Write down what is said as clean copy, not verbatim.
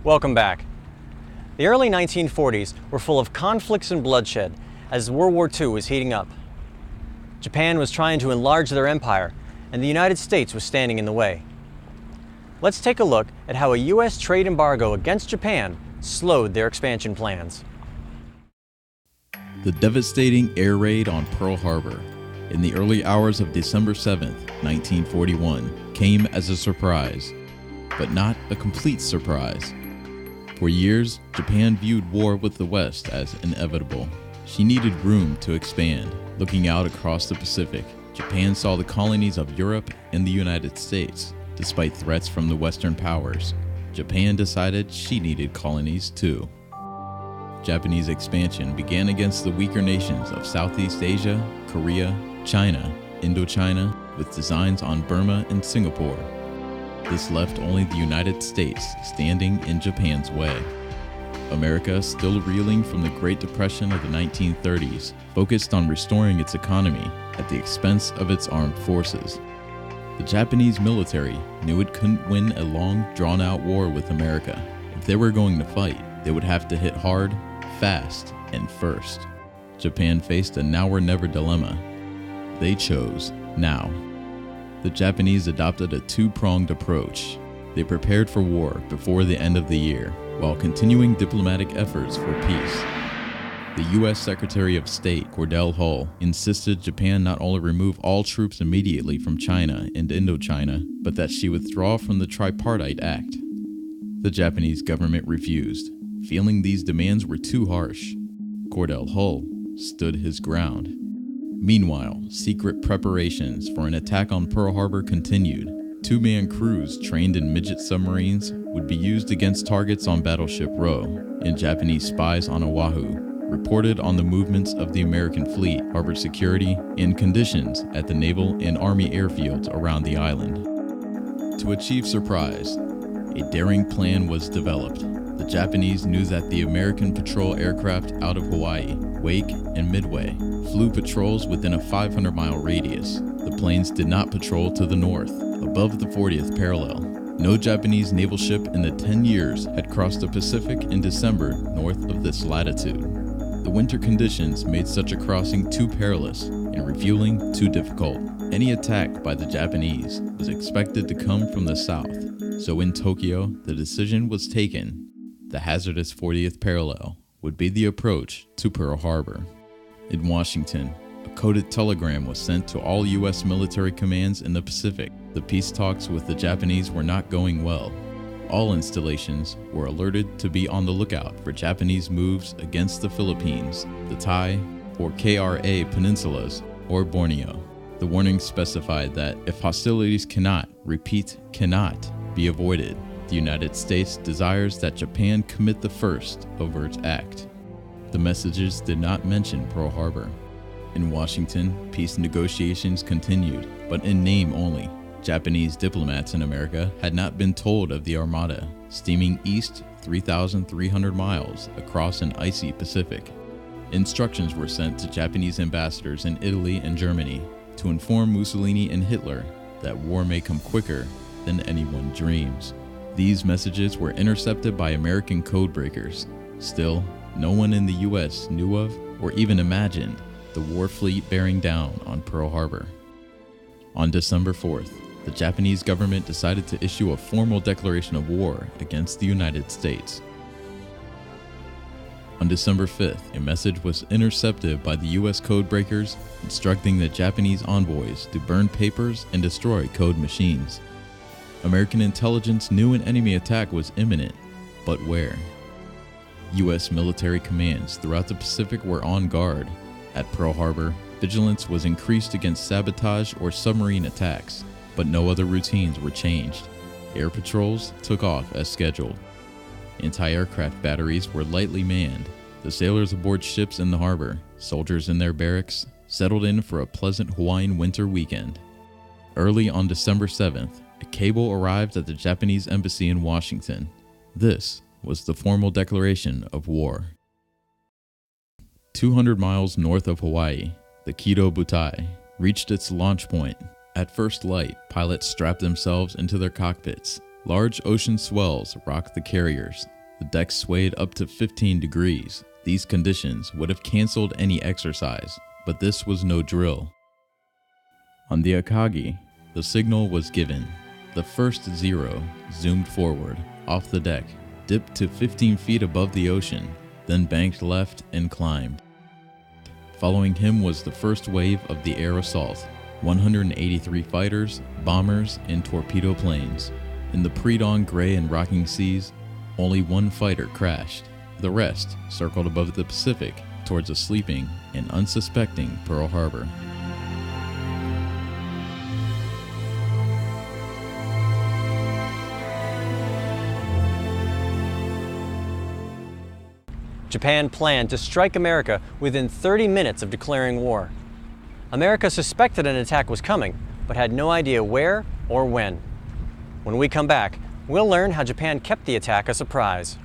Welcome back. The early 1940s were full of conflicts and bloodshed as World War II was heating up. Japan was trying to enlarge their empire, and the United States was standing in the way. Let's take a look at how a U.S. trade embargo against Japan slowed their expansion plans. The devastating air raid on Pearl Harbor in the early hours of December 7, 1941, came as a surprise, but not a complete surprise. For years, Japan viewed war with the West as inevitable. She needed room to expand. Looking out across the Pacific, Japan saw the colonies of Europe and the United States. Despite threats from the Western powers, Japan decided she needed colonies too. Japanese expansion began against the weaker nations of Southeast Asia, Korea, China, Indochina, with designs on Burma and Singapore. This left only the United States standing in Japan's way. America, still reeling from the Great Depression of the 1930s, focused on restoring its economy at the expense of its armed forces. The Japanese military knew it couldn't win a long, drawn-out war with America. If they were going to fight, they would have to hit hard, fast, and first. Japan faced a now or never dilemma. They chose now. The Japanese adopted a two-pronged approach. They prepared for war before the end of the year, while continuing diplomatic efforts for peace. The U.S. Secretary of State, Cordell Hull, insisted Japan not only remove all troops immediately from China and Indochina, but that she withdraw from the Tripartite Act. The Japanese government refused, feeling these demands were too harsh. Cordell Hull stood his ground. Meanwhile, secret preparations for an attack on Pearl Harbor continued. Two-man crews trained in midget submarines would be used against targets on Battleship Row, and Japanese spies on Oahu reported on the movements of the American fleet, harbor security, and conditions at the naval and army airfields around the island. To achieve surprise, a daring plan was developed. The Japanese knew that the American patrol aircraft out of Hawaii, Wake and Midway, flew patrols within a 500-mile radius. The planes did not patrol to the north, above the 40th parallel. No Japanese naval ship in the 10 years had crossed the Pacific in December north of this latitude. The winter conditions made such a crossing too perilous and refueling too difficult. Any attack by the Japanese was expected to come from the south, so in Tokyo, the decision was taken. The hazardous 40th parallel would be the approach to Pearl Harbor. In Washington, a coded telegram was sent to all U.S. military commands in the Pacific. The peace talks with the Japanese were not going well. All installations were alerted to be on the lookout for Japanese moves against the Philippines, the Thai or KRA peninsulas, or Borneo. The warning specified that if hostilities cannot be avoided, the United States desires that Japan commit the first overt act. The messages did not mention Pearl Harbor. In Washington, peace negotiations continued, but in name only. Japanese diplomats in America had not been told of the Armada, steaming east 3,300 miles across an icy Pacific. Instructions were sent to Japanese ambassadors in Italy and Germany to inform Mussolini and Hitler that war may come quicker than anyone dreams. These messages were intercepted by American codebreakers. Still, no one in the U.S. knew of or even imagined the war fleet bearing down on Pearl Harbor. On December 4th, the Japanese government decided to issue a formal declaration of war against the United States. On December 5th, a message was intercepted by the U.S. codebreakers instructing the Japanese envoys to burn papers and destroy code machines. American intelligence knew an enemy attack was imminent, but where? U.S. military commands throughout the Pacific were on guard. At Pearl Harbor, vigilance was increased against sabotage or submarine attacks, but no other routines were changed. Air patrols took off as scheduled. Anti-aircraft batteries were lightly manned. The sailors aboard ships in the harbor, soldiers in their barracks, settled in for a pleasant Hawaiian winter weekend. Early on December 7th, a cable arrived at the Japanese embassy in Washington. This was the formal declaration of war. 200 miles north of Hawaii, the Kido Butai reached its launch point. At first light, pilots strapped themselves into their cockpits. Large ocean swells rocked the carriers. The deck swayed up to 15 degrees. These conditions would have canceled any exercise, but this was no drill. On the Akagi, the signal was given. The first Zero zoomed forward, off the deck, dipped to 15 feet above the ocean, then banked left and climbed. Following him was the first wave of the air assault, 183 fighters, bombers, and torpedo planes. In the pre-dawn gray and rocking seas, only one fighter crashed. The rest circled above the Pacific towards a sleeping and unsuspecting Pearl Harbor. Japan planned to strike America within 30 minutes of declaring war. America suspected an attack was coming, but had no idea where or when. When we come back, we'll learn how Japan kept the attack a surprise.